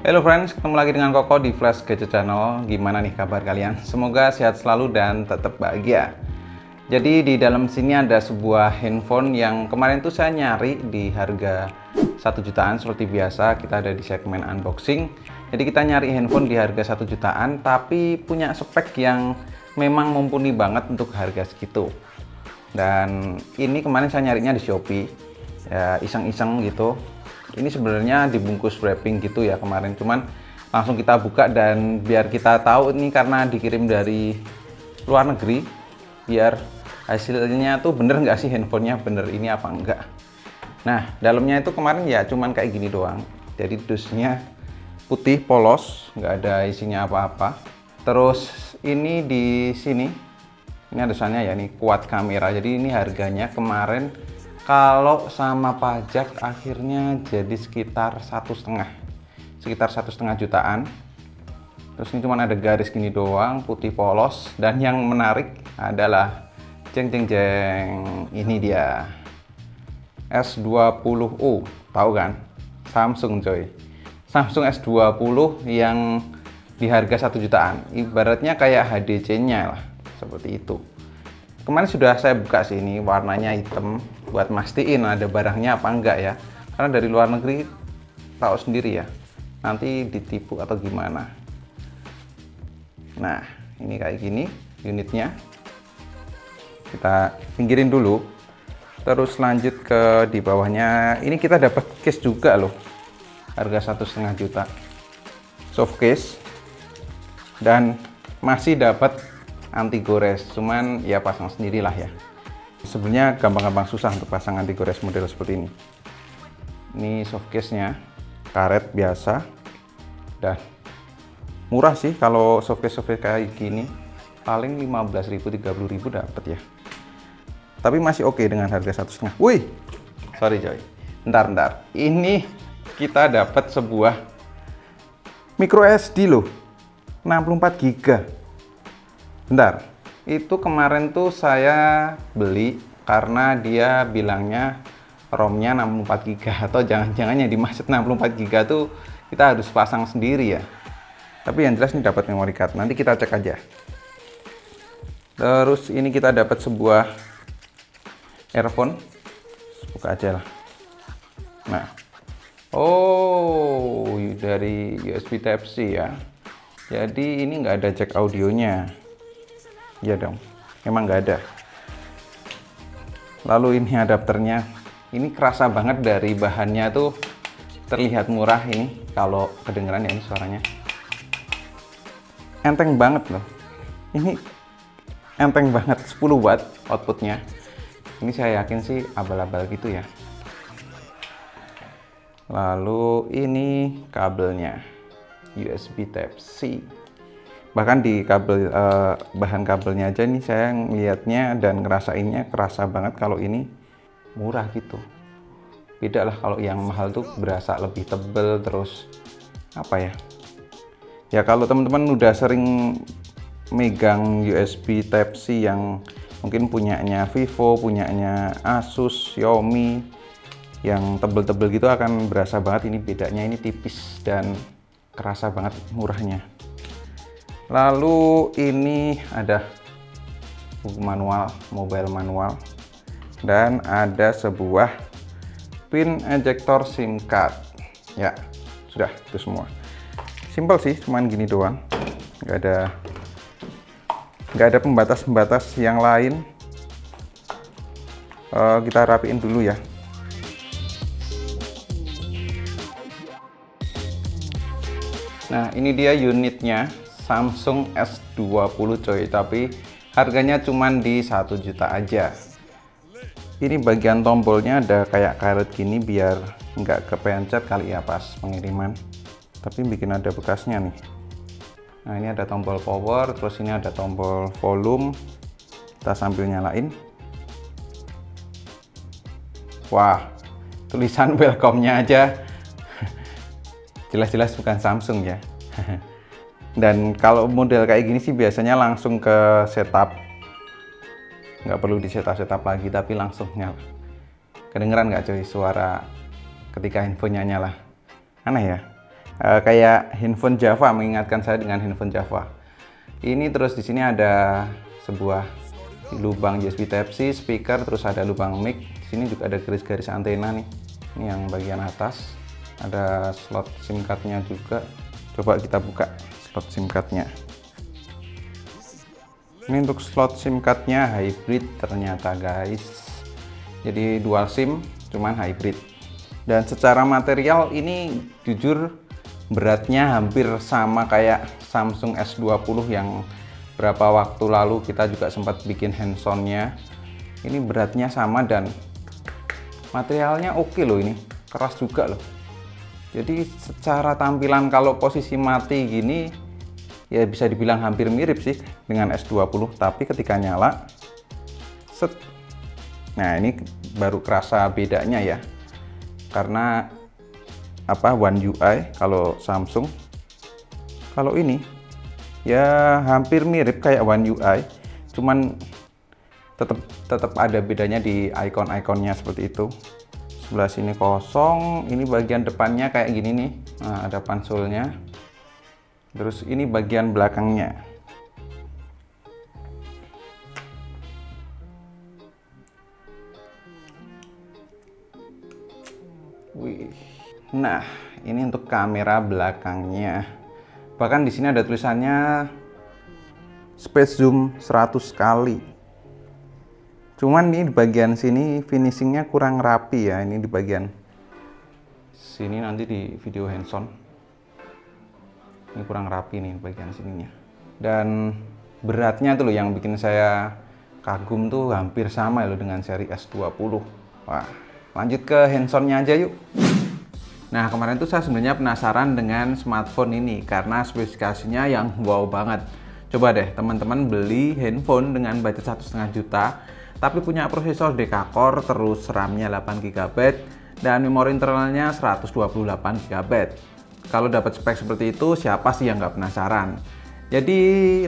Halo friends, ketemu lagi dengan Koko di Flash Gadget Channel. Gimana nih kabar kalian? Semoga sehat selalu dan tetap bahagia. Jadi di dalam sini ada sebuah handphone yang kemarin tuh saya nyari di harga 1 jutaan. Seperti biasa kita ada di segmen unboxing. Jadi kita nyari handphone di harga 1 jutaan tapi punya spek yang memang mumpuni banget untuk harga segitu. Dan ini kemarin saya nyarinya di Shopee, ya iseng-iseng gitu. Ini sebenarnya dibungkus wrapping gitu ya kemarin, cuman langsung kita buka dan biar kita tahu ini karena dikirim dari luar negeri, biar hasilnya tuh bener nggak sih handphonenya bener ini apa enggak. Nah dalamnya itu kemarin ya cuman kayak gini doang, jadi dusnya putih polos, nggak ada isinya apa-apa. Terus ini di sini ini ada tulisannya ya, ini kuat kamera. Jadi ini harganya kemarin kalau sama pajak akhirnya jadi sekitar 1,5 jutaan. Terus ini cuma ada garis gini doang, putih polos. Dan yang menarik adalah jeng jeng jeng, ini dia S20U, tahu kan? Samsung coy, Samsung S20 yang di harga 1 jutaan. Ibaratnya kayak HDC-nya lah, seperti itu. Kemarin sudah saya buka sih, ini warnanya hitam buat mastiin ada barangnya apa enggak ya, karena dari luar negeri tahu sendiri ya, nanti ditipu atau gimana. Nah ini kayak gini unitnya, kita pinggirin dulu. Terus lanjut ke di bawahnya, ini kita dapat case juga loh, harga 1,5 juta, soft case, dan masih dapat anti gores, cuman ya pasang sendirilah ya. Sebenarnya gampang-gampang susah untuk pasang anti gores model seperti ini. Ini soft case-nya, karet biasa, dan murah sih kalau soft case kayak gini, paling 15.000 30.000 dapat ya. Tapi masih oke dengan harga 1,5. Wih, sorry coy, bentar. Ini kita dapat sebuah micro SD loh, 64 GB. Bentar, itu kemarin tuh saya beli karena dia bilangnya ROM-nya 64 GB, atau jangan-jangan yang dimaksud 64 GB tuh kita harus pasang sendiri ya. Tapi yang jelas ini dapat memory card, nanti kita cek aja. Terus ini kita dapat sebuah earphone, buka aja lah. Nah, oh dari USB Type-C ya. Jadi ini nggak ada jack audionya. Iya dong, emang nggak ada. Lalu ini adapternya, ini kerasa banget dari bahannya tuh, terlihat murah ini kalau kedengeran ya, ini suaranya enteng banget loh. Ini enteng banget, 10 watt outputnya. Ini saya yakin sih abal-abal gitu ya. Lalu ini kabelnya USB Type-C. Bahkan di kabel bahan kabelnya aja nih saya ngelihatnya dan ngerasainnya kerasa banget kalau ini murah gitu. Beda lah kalau yang mahal tuh berasa lebih tebel, terus apa ya? Ya kalau teman-teman udah sering megang USB Type-C yang mungkin punyanya Vivo, punyanya Asus, Xiaomi yang tebel-tebel gitu akan berasa banget ini bedanya. Ini tipis dan kerasa banget murahnya. Lalu ini ada buku manual, mobile manual, dan ada sebuah pin ejector SIM card. Ya, sudah itu semua. Simple sih, cuman gini doang. Nggak ada pembatas-pembatas yang lain. Kita rapiin dulu ya. Nah, ini dia unitnya. Samsung S20 coy, tapi harganya cuman di 1 juta aja. Ini bagian tombolnya ada kayak karet gini biar nggak kepencet kali ya pas pengiriman, tapi bikin ada bekasnya nih. Nah ini ada tombol power, terus ini ada tombol volume. Kita sambil nyalain. Wah, tulisan welcome-nya aja jelas-jelas bukan Samsung ya. Dan kalau model kayak gini sih biasanya langsung ke setup, nggak perlu di setup lagi, tapi langsung nyala. Kedengeran nggak coy suara ketika handphonenya nyala? Aneh ya. Kayak handphone Java, mengingatkan saya dengan handphone Java. Ini terus di sini ada sebuah lubang USB Type-C, speaker, terus ada lubang mic. Di sini juga ada garis-garis antena nih. Ini yang bagian atas. Ada slot SIM card-nya juga. Coba kita buka slot SIM card-nya. Ini untuk slot SIM card-nya hybrid ternyata guys. Jadi dual SIM, cuman hybrid. Dan secara material ini jujur beratnya hampir sama kayak Samsung S20 yang berapa waktu lalu kita juga sempat bikin hands-on-nya. Ini beratnya sama dan materialnya oke loh, ini keras juga loh. Jadi secara tampilan kalau posisi mati gini ya bisa dibilang hampir mirip sih dengan S20, tapi ketika nyala set. Nah, ini baru kerasa bedanya ya. Karena One UI kalau Samsung. Kalau ini ya hampir mirip kayak One UI, cuman tetap ada bedanya di icon-iconnya seperti itu. Sebelah sini kosong, ini bagian depannya kayak gini nih. Nah, ada pansulnya. Terus ini bagian belakangnya. Wih. Nah, ini untuk kamera belakangnya. Bahkan di sini ada tulisannya space zoom 100 kali. Cuman ini di bagian sini finishingnya kurang rapi ya. Ini di bagian sini, nanti di video hands-on ini kurang rapi nih bagian sininya. Dan beratnya tuh loh yang bikin saya kagum tuh hampir sama loh dengan seri S20. Wah, lanjut ke hands-onnya aja yuk. Nah, kemarin tuh saya sebenarnya penasaran dengan smartphone ini karena spesifikasinya yang wow banget. Coba deh teman-teman beli handphone dengan budget 1,5 juta tapi punya prosesor Deca-core, terus RAM-nya 8GB dan memori internalnya 128GB. Kalau dapat spek seperti itu, siapa sih yang nggak penasaran? Jadi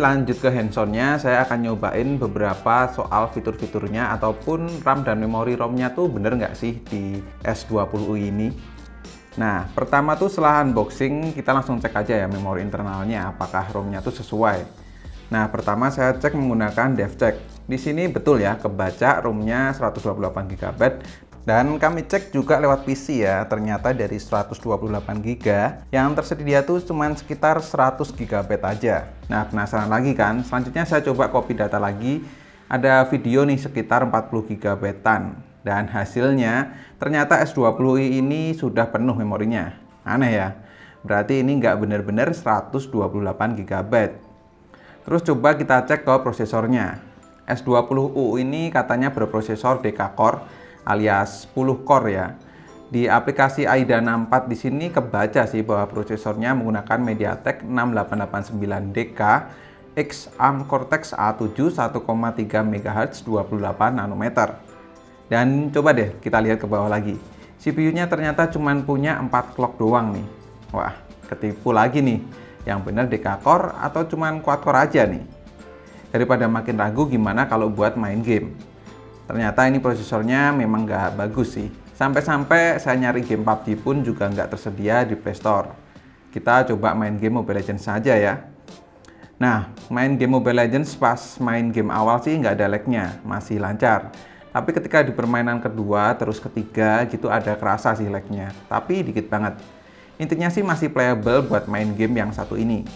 lanjut ke hands-on-nya, saya akan nyobain beberapa soal fitur-fiturnya ataupun RAM dan memori ROM-nya tuh bener nggak sih di S20 ini. Nah, pertama tuh setelah unboxing, kita langsung cek aja ya memori internalnya, apakah ROM-nya tuh sesuai. Nah, pertama saya cek menggunakan DevCheck. Di sini betul ya, kebaca ROM-nya 128GB. Dan kami cek juga lewat PC ya, ternyata dari 128GB, yang tersedia tuh cuma sekitar 100GB aja. Nah, penasaran lagi kan? Selanjutnya saya coba copy data lagi. Ada video nih sekitar 40GB-an. Dan hasilnya ternyata S20i ini sudah penuh memorinya. Aneh ya, berarti ini nggak benar-benar 128GB. Terus coba kita cek ke prosesornya. S20u ini katanya berprosesor Deca-core alias 10 core ya. Di aplikasi AIDA 64 di sini kebaca sih bahwa prosesornya menggunakan MediaTek 6889DK X ARM Cortex A7 1,3 MHz 28 nanometer. Dan coba deh kita lihat ke bawah lagi. CPU-nya ternyata cuma punya 4 clock doang nih. Wah, ketipu lagi nih. Yang bener Deca-core atau cuma quad-core aja nih. Daripada makin ragu gimana kalau buat main game. Ternyata ini prosesornya memang nggak bagus sih. Sampai-sampai saya nyari game PUBG pun juga nggak tersedia di Play Store. Kita coba main game Mobile Legends saja ya. Nah, main game Mobile Legends pas main game awal sih nggak ada lag-nya, masih lancar. Tapi ketika di permainan kedua, terus ketiga gitu ada kerasa sih lag-nya. Tapi dikit banget. Intinya sih masih playable buat main game yang satu ini.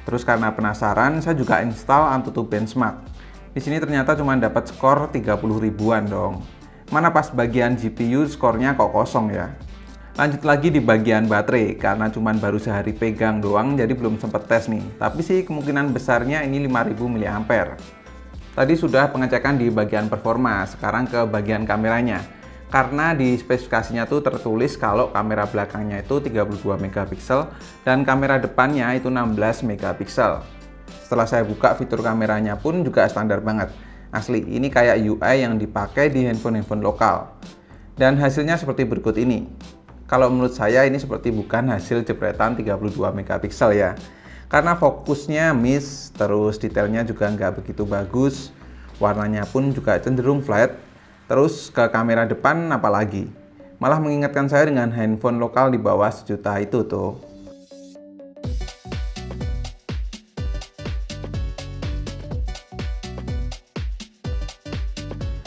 Terus karena penasaran, saya juga install AnTuTu Benchmark. Di sini ternyata cuma dapat skor 30 ribuan dong. Mana pas bagian GPU skornya kok kosong ya. Lanjut lagi di bagian baterai, karena cuma baru sehari pegang doang, jadi belum sempet tes nih. Tapi sih kemungkinan besarnya ini 5000 mAh. Tadi sudah pengecekan di bagian performa, sekarang ke bagian kameranya. Karena di spesifikasinya tuh tertulis kalau kamera belakangnya itu 32 megapiksel dan kamera depannya itu 16 megapiksel. Setelah saya buka fitur kameranya pun juga standar banget. Asli, ini kayak UI yang dipakai di handphone-handphone lokal. Dan hasilnya seperti berikut ini. Kalau menurut saya ini seperti bukan hasil jepretan 32 megapiksel ya. Karena fokusnya miss, terus detailnya juga nggak begitu bagus, warnanya pun juga cenderung flat, terus ke kamera depan apalagi. Malah mengingatkan saya dengan handphone lokal di bawah 1 juta itu tuh.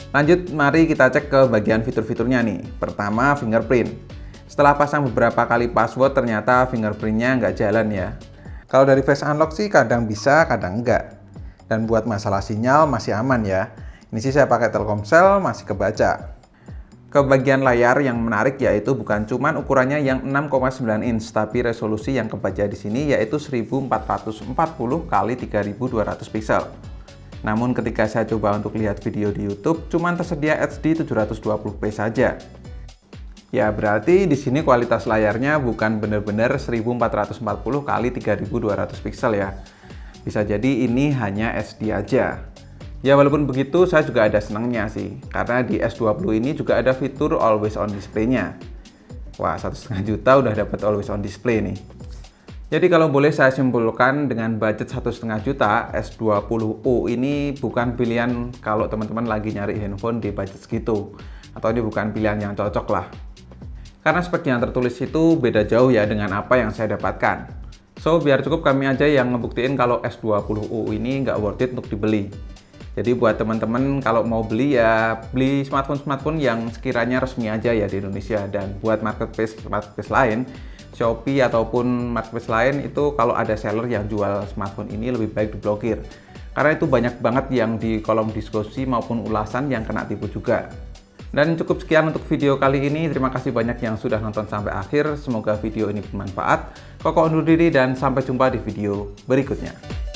Lanjut, mari kita cek ke bagian fitur-fiturnya nih. Pertama, fingerprint. Setelah pasang beberapa kali password, ternyata fingerprintnya nggak jalan ya. Kalau dari face unlock sih kadang bisa, kadang enggak. Dan buat masalah sinyal masih aman ya. Ini sih saya pakai Telkomsel, masih kebaca. Ke bagian layar yang menarik yaitu bukan cuman ukurannya yang 6,9 inch, tapi resolusi yang kebaca di sini yaitu 1440 x 3200 pixel. Namun ketika saya coba untuk lihat video di YouTube, cuman tersedia HD 720p saja. Ya berarti di sini kualitas layarnya bukan benar-benar 1440 x 3200 pixel ya. Bisa jadi ini hanya SD aja. Ya walaupun begitu saya juga ada senangnya sih, karena di S20 ini juga ada fitur Always On Display-nya. Wah, 1,5 juta udah dapat Always On Display nih. Jadi kalau boleh saya simpulkan, dengan budget 1,5 juta, S20 ini bukan pilihan kalau teman-teman lagi nyari handphone di budget segitu. Atau ini bukan pilihan yang cocok lah. Karena spek yang tertulis itu beda jauh ya dengan apa yang saya dapatkan. So, biar cukup kami aja yang ngebuktiin kalau S20U ini nggak worth it untuk dibeli. Jadi buat teman-teman kalau mau beli ya beli smartphone-smartphone yang sekiranya resmi aja ya di Indonesia. Dan buat marketplace lain, Shopee ataupun marketplace lain itu kalau ada seller yang jual smartphone ini lebih baik diblokir. Karena itu banyak banget yang di kolom diskusi maupun ulasan yang kena tipu juga. Dan cukup sekian untuk video kali ini. Terima kasih banyak yang sudah nonton sampai akhir. Semoga video ini bermanfaat. Koko undur diri dan sampai jumpa di video berikutnya.